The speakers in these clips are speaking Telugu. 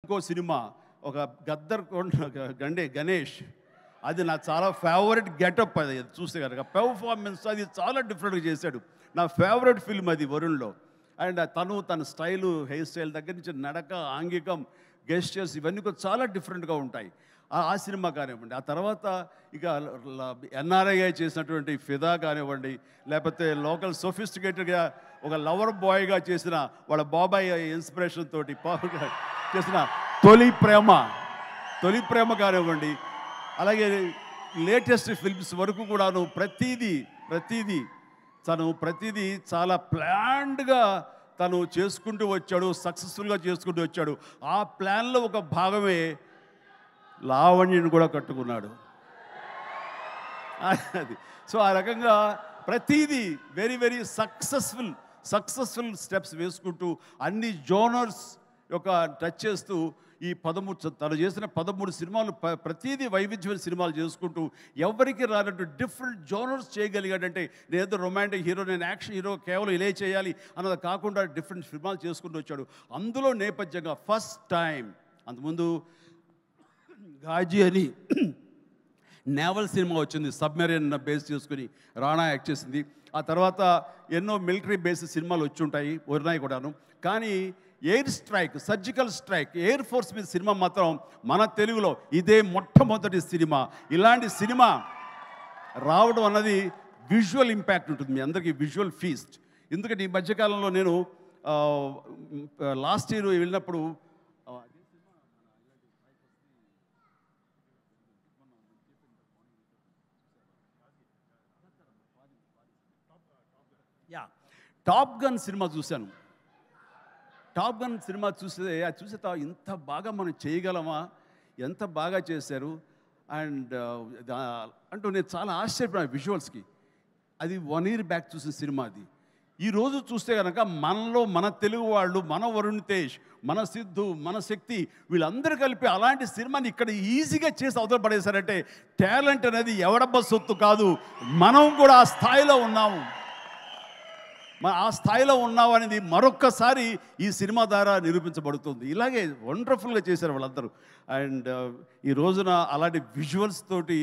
ఇంకో సినిమా ఒక గద్దర్ గణేష్, అది నాకు చాలా ఫేవరెట్ గెటప్. అది చూస్తే కనుక పెర్ఫార్మెన్స్ అది చాలా డిఫరెంట్గా చేశాడు. నా ఫేవరెట్ ఫిల్మ్ అది వరుణ్లో. అండ్ తన స్టైలు, హెయిర్ స్టైల్ దగ్గర నుంచి నడక, ఆంగికం, గెస్టర్స్ ఇవన్నీ కూడా చాలా డిఫరెంట్గా ఉంటాయి. ఆ సినిమా కానివ్వండి. ఆ తర్వాత ఇక ఎన్ఆర్ఐ చేసినటువంటి ఫిదా కానివ్వండి, లేకపోతే లోకల్ సోఫిస్టికేటెడ్గా ఒక లవర్ బాయ్గా చేసిన వాళ్ళ బాబాయ్ ఇన్స్పిరేషన్ తోటి చేసిన తొలి ప్రేమ కానివ్వండి, అలాగే లేటెస్ట్ ఫిల్మ్స్ వరకు కూడాను ప్రతిదీ చాలా ప్లాన్డ్గా తను చేసుకుంటూ వచ్చాడు, సక్సెస్ఫుల్గా చేసుకుంటూ వచ్చాడు. ఆ ప్లాన్లో ఒక భాగమే లావణ్యను కూడా కట్టుకున్నాడు. అది సో ఆ రకంగా ప్రతిదీ వెరీ వెరీ సక్సెస్ఫుల్ స్టెప్స్ వేసుకుంటూ అన్ని జోనర్స్ యొక్క టచ్ చేస్తూ ఈ తను చేసిన 13 సినిమాలు ప్రతిదీ వైవిధ్యమైన సినిమాలు చేసుకుంటూ ఎవరికి రానట్టు డిఫరెంట్ జోనర్స్ చేయగలిగాడంటే, నేనేదో రొమాంటిక్ హీరో, నేను యాక్షన్ హీరో, కేవలం ఇలా చేయాలి అన్నది కాకుండా డిఫరెంట్ సినిమాలు చేసుకుంటూ వచ్చాడు. అందులో నేపథ్యంగా ఫస్ట్ టైం అంతకుముందు గాజీ అని నేవల్ సినిమా వచ్చింది, సబ్మెరీన్ బేస్ చేసుకుని రాణా యాక్ట్ చేసింది. ఆ తర్వాత ఎన్నో మిలిటరీ బేస్డ్ సినిమాలు వచ్చి ఉంటాయి, ఉన్నాయి కూడాను. కానీ air strike, surgical strike, air force మీద సినిమా మాత్రం మన తెలుగులో ఇదే మొట్టమొదటి సినిమా. ఇలాంటి సినిమా రావడం అన్నది విజువల్ ఇంపాక్ట్ ఉంటుంది, మీ అందరికీ విజువల్ ఫీస్ట్. ఎందుకంటే ఈ మధ్యకాలంలో నేను లాస్ట్ ఇయర్ వెళ్ళినప్పుడు టాప్ గన్ సినిమా చూశాను. టాప్ గన్ సినిమా చూసే ఇంత బాగా మనం చేయగలమా, ఎంత బాగా చేశారు అండ్ అంటూ నేను చాలా ఆశ్చర్యపోయాను విజువల్స్కి. అది 1 year బ్యాక్ చూసిన సినిమా. అది ఈరోజు చూస్తే కనుక మనలో మన తెలుగు వాళ్ళు, మన వరుణ్ తేజ్, మన సిద్ధు, మన శక్తి వీళ్ళందరూ కలిపి అలాంటి సినిమాని ఇక్కడ ఈజీగా చేసి అవతల పడేశారంటే టాలెంట్ అనేది ఎవడబ్బ సొత్తు కాదు, మనం కూడా ఆ స్థాయిలో ఉన్నాము. ఆ స్థాయిలో ఉన్నావు అనేది మరొక్కసారి ఈ సినిమా ద్వారా నిరూపించబడుతుంది. ఇలాగే వండర్ఫుల్గా చేశారు వాళ్ళందరూ. అండ్ ఈ రోజున అలాంటి విజువల్స్ తోటి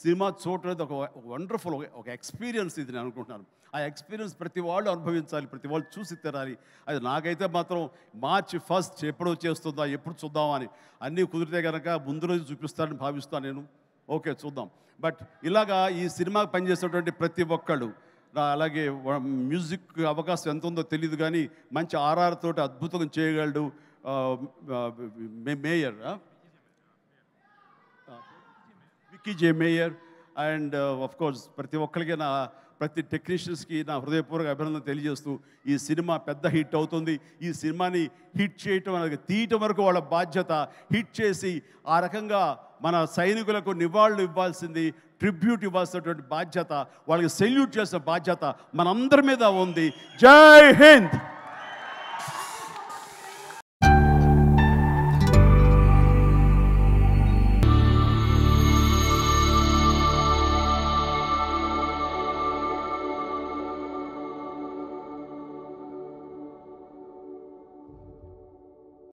సినిమా చూడలేదు ఒక వండర్ఫుల్ ఒక ఎక్స్పీరియన్స్ ఇది నేను అనుకుంటున్నాను. ఆ ఎక్స్పీరియన్స్ ప్రతి వాళ్ళు అనుభవించాలి, ప్రతి వాళ్ళు చూసి తెరాలి. అది నాకైతే మాత్రం March 1st ఎప్పుడు చేస్తుందా, ఎప్పుడు చూద్దామని అన్నీ కుదిరితే కనుక ముందు రోజు చూపిస్తానని భావిస్తాను నేను. ఓకే చూద్దాం. బట్ ఇలాగా ఈ సినిమాకి పనిచేసేటువంటి ప్రతి ఒక్కళ్ళు, అలాగే మ్యూజిక్ అవకాశం ఎంత ఉందో తెలియదు కానీ మంచి ఆర్ఆర్ తోటి అద్భుతంగా చేయగలడు mayor, Vicky J mayor. And of course ప్రతి ఒక్కరికి ప్రతి టెక్నీషియన్స్కి నా హృదయపూర్వక అభినందన తెలియజేస్తూ ఈ సినిమా పెద్ద హిట్ అవుతుంది. ఈ సినిమాని హిట్ చేయటం అనేది తీయటం వరకు వాళ్ళ బాధ్యత. హిట్ చేసి ఆ రకంగా మన సైనికులకు నివాళులు ఇవ్వాల్సింది, ట్రిబ్యూట్ ఇవ్వాల్సినటువంటి బాధ్యత, వాళ్ళకి సెల్యూట్ చేసిన బాధ్యత మనందరి మీద ఉంది. జై హింద్.